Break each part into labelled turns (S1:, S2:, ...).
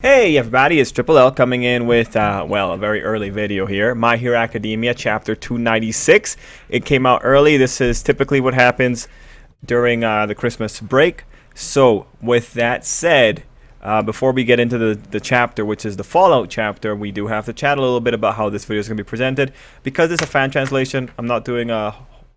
S1: Hey everybody, it's Tripl-L coming in with, a very early video here. My Hero Academia Chapter 296. It came out early. This is typically what happens during the Christmas break. So, with that said, before we get into the chapter, which is the Fallout chapter, we do have to chat a little bit about how this video is going to be presented. Because it's a fan translation, I'm not doing a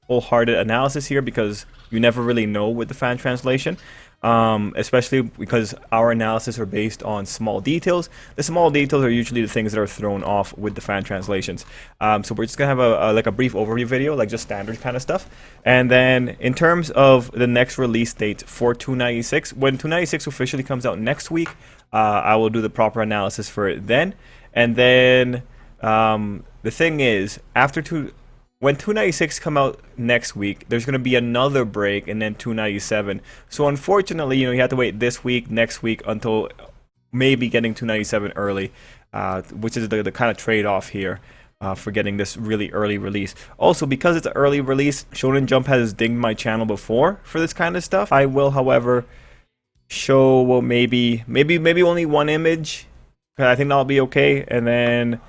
S1: wholehearted analysis here because you never really know with the fan translation. Especially because our analysis are based on small details. The small details are usually the things that are thrown off with the fan translations. So we're just gonna have a brief overview video, like just standard kind of stuff. And then in terms of the next release date for 296, when 296 officially comes out next week, I will do the proper analysis for it then. And then the thing is, when 296 come out next week, there's going to be another break and then 297. So unfortunately, you have to wait this week, next week until maybe getting 297 early, which is the kind of trade-off here for getting this really early release. Also, because it's an early release, Shonen Jump has dinged my channel before for this kind of stuff. I will, however, show maybe only one image. I think that'll be okay, and then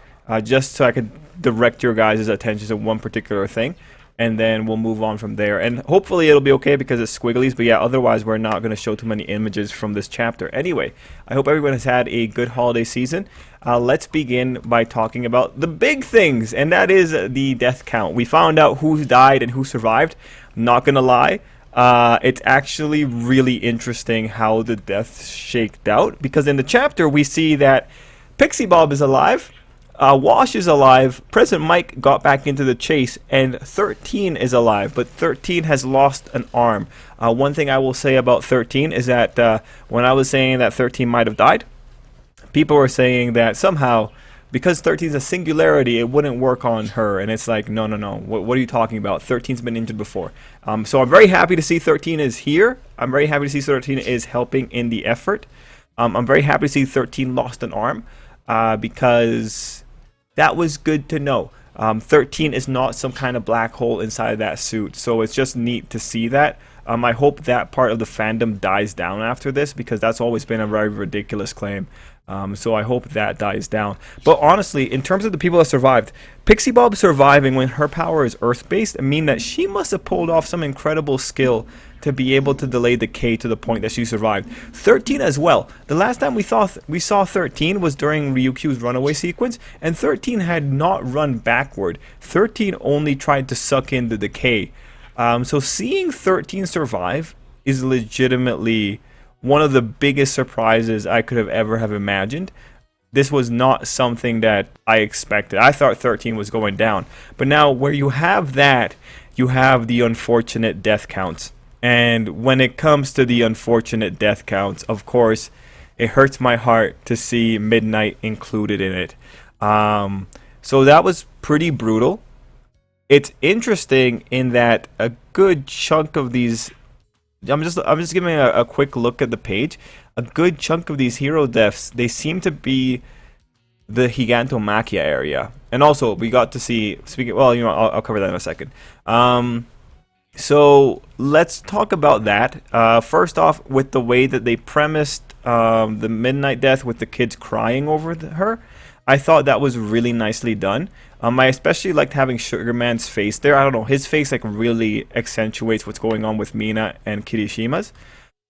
S1: just so I could direct your guys' attention to one particular thing, and then we'll move on from there. And hopefully it'll be okay because it's squigglies, but yeah, otherwise we're not going to show too many images from this chapter. Anyway, I hope everyone has had a good holiday season. Let's begin by talking about the big things, and that is the death count. We found out who died and who survived. Not gonna lie, it's actually really interesting how the deaths shaked out, because in the chapter we see that Pixie Bob is alive, Wash is alive, President Mike got back into the chase, and 13 is alive, but 13 has lost an arm. One thing I will say about 13 is that when I was saying that 13 might have died, people were saying that somehow, because 13 is a singularity, it wouldn't work on her, and it's like, no. What are you talking about? 13's been injured before. So I'm very happy to see 13 is here. I'm very happy to see 13 is helping in the effort. I'm very happy to see 13 lost an arm, because that was good to know. 13 is not some kind of black hole inside that suit, so it's just neat to see that. I hope that part of the fandom dies down after this, because that's always been a very ridiculous claim. So I hope that dies down. But honestly, in terms of the people that survived, Pixie Bob surviving when her power is Earth-based, I mean that she must have pulled off some incredible skill to be able to delay decay to the point that she survived. 13 as well. The last time we saw 13 was during Ryukyu's runaway sequence, and 13 had not run backward. 13 only tried to suck in the decay. So seeing 13 survive is legitimately one of the biggest surprises I could have ever imagined. This was not something that I expected. I thought 13 was going down. But now where you have that, you have the unfortunate death counts. And when it comes to the unfortunate death counts, of course, it hurts my heart to see Midnight included in it. So that was pretty brutal. It's interesting in that a good chunk of these, I'm just giving a quick look at the page. A good chunk of these hero deaths, they seem to be the Gigantomachia area. And also, we got to see, I'll cover that in a second. So let's talk about that. First off, with the way that they premised the Midnight death with the kids crying over her, I thought that was really nicely done. I especially liked having Sugar Man's face there. I don't know, his face like really accentuates what's going on with Mina and Kirishima's.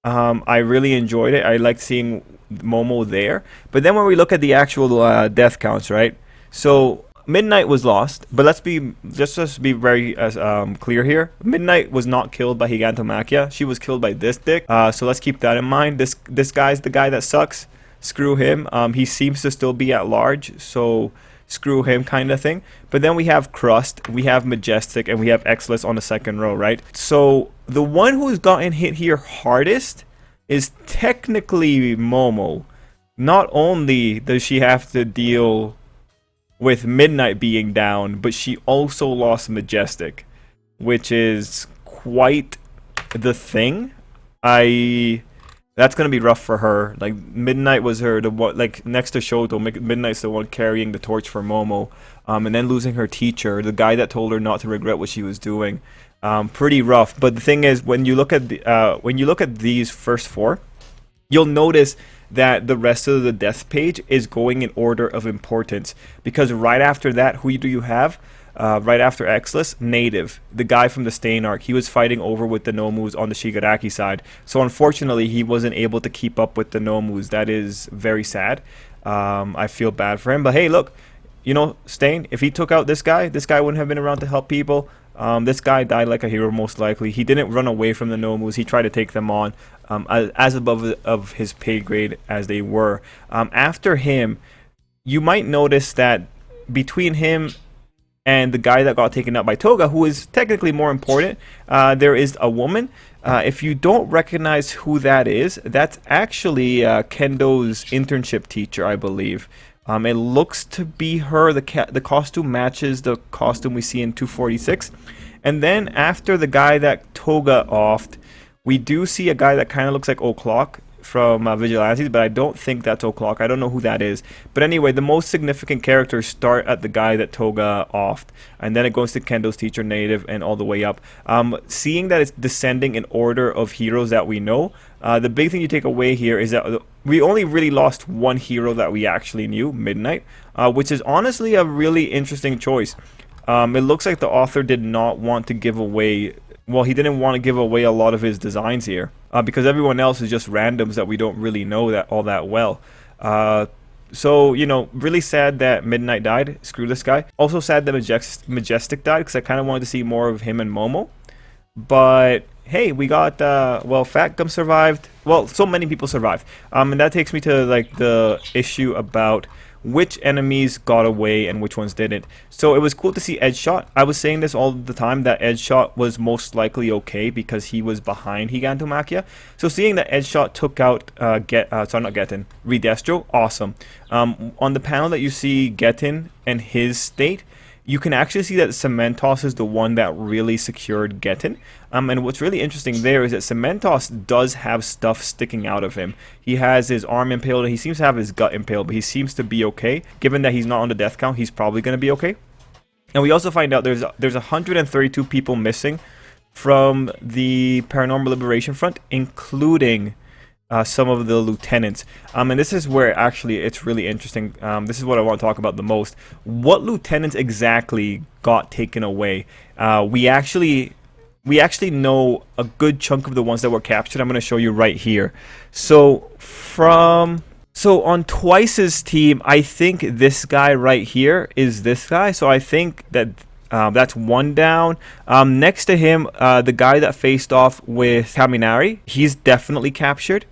S1: I really enjoyed it. I liked seeing Momo there. But then when we look at the actual death counts, right? So Midnight was lost, but let's be just be very clear here. Midnight was not killed by Gigantomachia. She was killed by this dick. So let's keep that in mind. This guy's the guy that sucks. Screw him. He seems to still be at large, so screw him kind of thing. But then we have Crust, we have Majestic, and we have Exless on the second row, right? So the one who's gotten hit here hardest is technically Momo. Not only does she have to deal with Midnight being down, but she also lost Majestic, which is quite the thing. That's gonna be rough for her. Like, Midnight was the one, like, next to Shoto, Midnight's the one carrying the torch for Momo, and then losing her teacher, the guy that told her not to regret what she was doing. Pretty rough. But the thing is, when you look at these first four, you'll notice that the rest of the death page is going in order of importance, because right after that, who do you have? Right after Exless, Native, the guy from the Stain arc, he was fighting over with the Nomus on the Shigaraki side. So unfortunately, he wasn't able to keep up with the Nomus. That is very sad. I feel bad for him. But hey, look, you know, Stain, if he took out this guy wouldn't have been around to help people. This guy died like a hero, most likely. He didn't run away from the Nomus. He tried to take them on as above of his pay grade as they were. After him, you might notice that between him and the guy that got taken out by Toga, who is technically more important, there is a woman. If you don't recognize who that is, that's actually Kendo's internship teacher, I believe. It looks to be her. The costume matches the costume we see in 246. And then after the guy that Toga offed, we do see a guy that kind of looks like O'Clock from Vigilantes, but I don't think that's O'Clock. I don't know who that is. But anyway, the most significant characters start at the guy that Toga offed, and then it goes to Kendo's teacher, Native, and all the way up. Seeing that it's descending in order of heroes that we know, the big thing you take away here is that we only really lost one hero that we actually knew, Midnight, which is honestly a really interesting choice. It looks like the author did not want to give away... Well, he didn't want to give away a lot of his designs here, because everyone else is just randoms that we don't really know that all that well. So, you know, really sad that Midnight died. Screw this guy. Also sad that Majestic died, because I kind of wanted to see more of him and Momo. But hey, we got, well, Fat Gum survived. Well, so many people survived. And that takes me to, like, the issue about which enemies got away and which ones didn't. So it was cool to see Edgeshot. I was saying this all the time, that Edgeshot was most likely okay because he was behind Gigantomachia. So seeing that Edgeshot took out Redestro, awesome. On the panel that you see Getten and his state, you can actually see that Cementos is the one that really secured Getten. And what's really interesting there is that Cementos does have stuff sticking out of him. He has his arm impaled, he seems to have his gut impaled, but he seems to be okay. Given that he's not on the death count, he's probably going to be okay. And we also find out there's 132 people missing from the Paranormal Liberation Front, including some of the lieutenants. And this is where actually it's really interesting. This is what I want to talk about the most. What lieutenants exactly got taken away? We actually know a good chunk of the ones that were captured. I'm going to show you right here. So on Twice's team, I think this guy right here is this guy. So I think that that's one down. Next to him, the guy that faced off with Kaminari, he's definitely captured.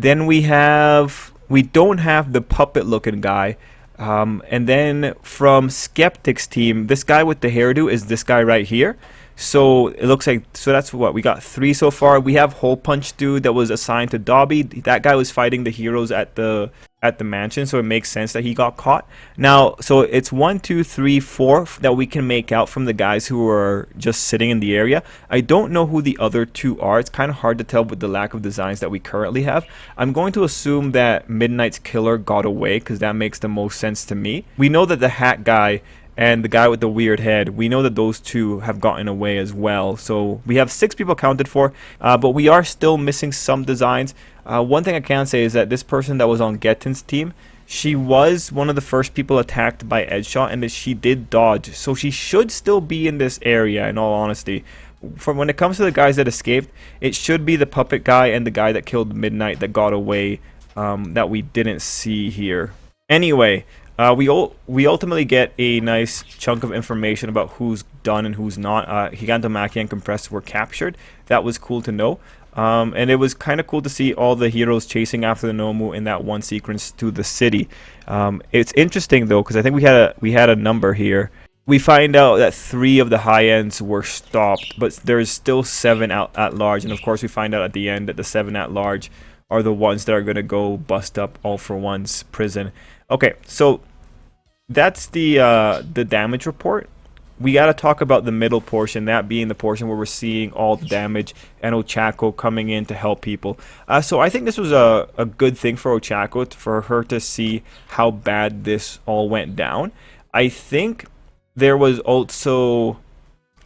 S1: Then we don't have the puppet looking guy. And then from Skeptic's team, this guy with the hairdo is this guy right here. So it looks like, so that's what we got, 3 so far. We have Hole Punch dude that was assigned to Dobby. That guy was fighting the heroes at the mansion, so it makes sense that he got caught. Now, so it's 1, 2, 3, 4 that we can make out from the guys who are just sitting in the area. I don't know who the other 2 are. It's kind of hard to tell with the lack of designs that we currently have. I'm going to assume that Midnight's killer got away, because that makes the most sense to me. We know that the hat guy and the guy with the weird head, we know that those 2 have gotten away as well. So we have 6 people accounted for, but we are still missing some designs. One thing I can say is that this person that was on Getten's team, she was one of the first people attacked by Edgeshot, and that she did dodge. So she should still be in this area, in all honesty. From when it comes to the guys that escaped, it should be the puppet guy and the guy that killed Midnight that got away, that we didn't see here. Anyway, we ultimately get a nice chunk of information about who's done and who's not. Gigantomachia and Compressed were captured. That was cool to know. And it was kind of cool to see all the heroes chasing after the Nomu in that one sequence to the city. It's interesting though, because I think we had a number here. We find out that 3 of the high ends were stopped, but there's still 7 out at large. And of course, we find out at the end that the 7 at large are the ones that are going to go bust up All for One's prison. Okay, so that's the damage report. We got to talk about the middle portion, that being the portion where we're seeing all the damage and Ochako coming in to help people. So I think this was a good thing for Ochako, for her to see how bad this all went down. I think there was also,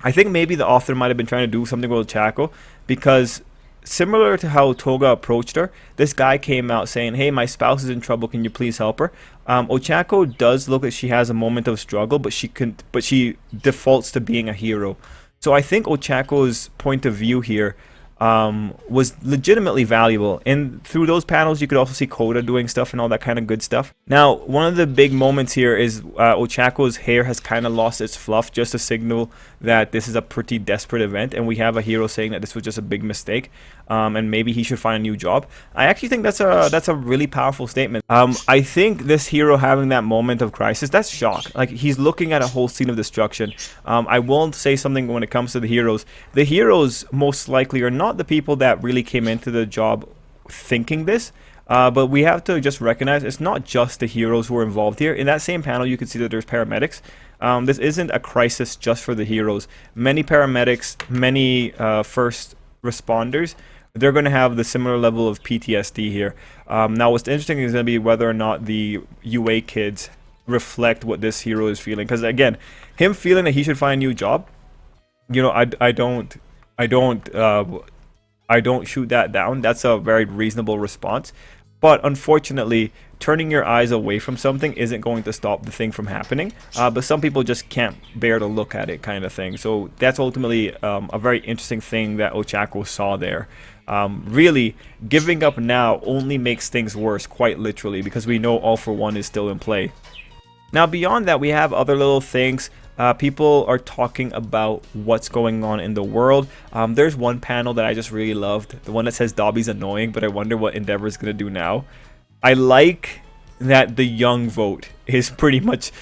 S1: I think maybe the author might have been trying to do something with Ochako, because similar to how Toga approached her, this guy came out saying, "Hey, my spouse is in trouble. Can you please help her?" Ochako does look like she has a moment of struggle, but she defaults to being a hero. So I think Ochako's point of view here was legitimately valuable. And through those panels, you could also see Koda doing stuff and all that kind of good stuff. Now, one of the big moments here is Ochako's hair has kind of lost its fluff, just to signal that this is a pretty desperate event. And we have a hero saying that this was just a big mistake, and maybe he should find a new job. I actually think that's a really powerful statement. I think this hero having that moment of crisis, that's shock. Like, he's looking at a whole scene of destruction. I won't say something when it comes to the heroes. The heroes most likely are not the people that really came into the job thinking this, but we have to just recognize it's not just the heroes who are involved here. In that same panel, you can see that there's paramedics. This isn't a crisis just for the heroes. Many paramedics, many first responders, they're going to have the similar level of PTSD here. Now, what's interesting is going to be whether or not the UA kids reflect what this hero is feeling. Because again, him feeling that he should find a new job, you know, I don't shoot that down. That's a very reasonable response. But unfortunately, turning your eyes away from something isn't going to stop the thing from happening. But some people just can't bear to look at it, kind of thing. So that's ultimately a very interesting thing that Ochako saw there. Really, giving up now only makes things worse, quite literally, because we know All for One is still in play. Now, beyond that, we have other little things. People are talking about what's going on in the world. There's one panel that I just really loved, the one that says Dobby's annoying, but I wonder what Endeavor is going to do now. I like that the young vote is pretty much,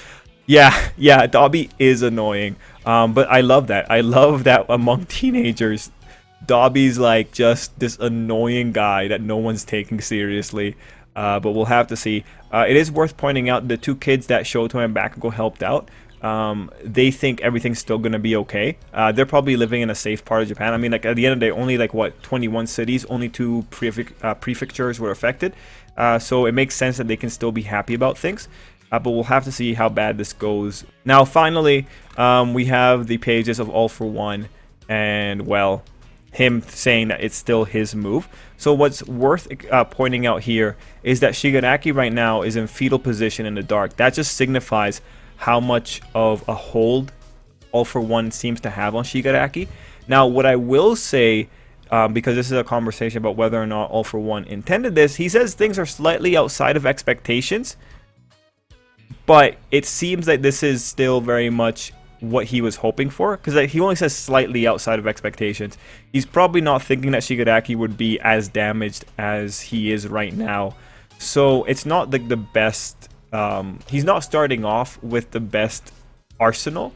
S1: yeah, Dobby is annoying. But I love that. I love that among teenagers, Dobby's like just this annoying guy that no one's taking seriously. But we'll have to see. It is worth pointing out the two kids that Shoto and Bakugo helped out. They think everything's still gonna be okay. They're probably living in a safe part of Japan. I mean, like, at the end of the day, only like what, 21 cities, only 2 prefectures were affected. So it makes sense that they can still be happy about things. But we'll have to see how bad this goes. Now, finally, we have the pages of All for One, and well, him saying that it's still his move. So what's worth pointing out here is that Shigaraki right now is in fetal position in the dark. That just signifies how much of a hold All for One seems to have on Shigaraki. Now, what I will say, because this is a conversation about whether or not All for One intended this, he says things are slightly outside of expectations, but it seems like this is still very much what he was hoping for, because he only says slightly outside of expectations. He's probably not thinking that Shigaraki would be as damaged as he is right now. So it's not like the best, he's not starting off with the best arsenal,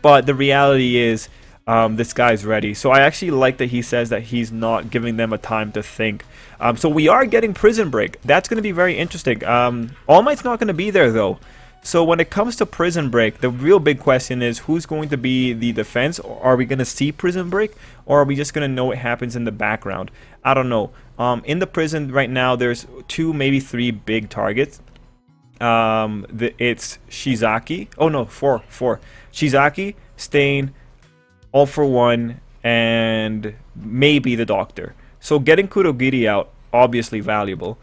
S1: but the reality is this guy's ready. So I actually like that he says that he's not giving them a time to think. So we are getting Prison Break. That's going to be very interesting. All Might's not going to be there though. So when it comes to Prison Break, the real big question is who's going to be the defense? Or are we going to see Prison Break, or are we just going to know what happens in the background? I don't know. In the prison right now, there's 2, maybe 3 big targets. It's Shizaki. Oh no, 4. Shizaki, Stain, All for One, and maybe the Doctor. So getting Kurogiri out, obviously valuable.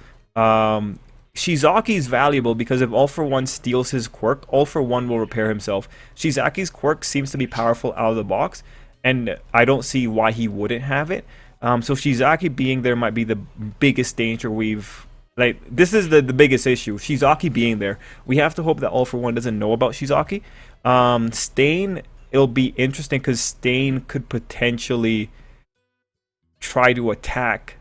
S1: Shizaki's valuable because if All for One steals his quirk, All for One will repair himself. Shizaki's quirk seems to be powerful out of the box, and I don't see why he wouldn't have it. So Shizaki being there might be the biggest danger we've... Like, this is the biggest issue. Shizaki being there. We have to hope that All for One doesn't know about Shizaki. Stain, it'll be interesting because Stain could potentially try to attack.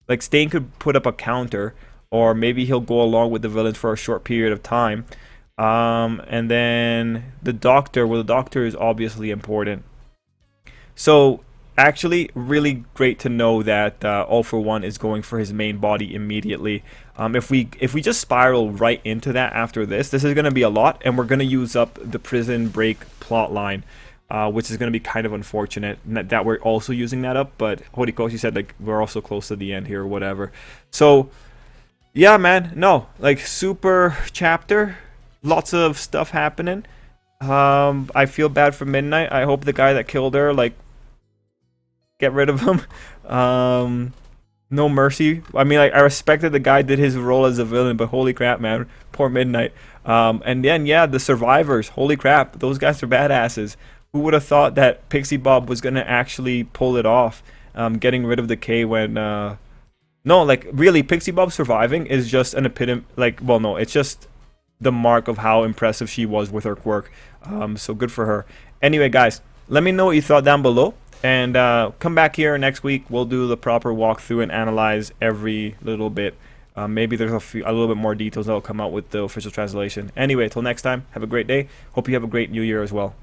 S1: Like, Stain could put up a counter, or maybe he'll go along with the villains for a short period of time. And then the Doctor, well, the Doctor is obviously important. So, actually, really great to know that All for One is going for his main body immediately. If we just spiral right into that after this is going to be a lot, and we're going to use up the Prison Break plot line, which is going to be kind of unfortunate that we're also using that up. But Horikoshi said, like, we're also close to the end here or whatever. So, yeah, man, no, like, super chapter, lots of stuff happening. I feel bad for Midnight. I hope the guy that killed her, like, get rid of him. No mercy. I mean, like, I respected the guy did his role as a villain, but holy crap, man, poor Midnight. And then yeah, the survivors. Holy crap, those guys are badasses. Who would have thought that Pixie Bob was gonna actually pull it off, getting rid of the K when no, like really, Pixie Bob surviving is just an epitome. Like, well, no, it's just the mark of how impressive she was with her quirk. So good for her. Anyway, guys, let me know what you thought down below. And come back here next week. We'll do the proper walkthrough and analyze every little bit. Maybe there's a little bit more details that will come out with the official translation. Anyway, till next time, have a great day. Hope you have a great new year as well.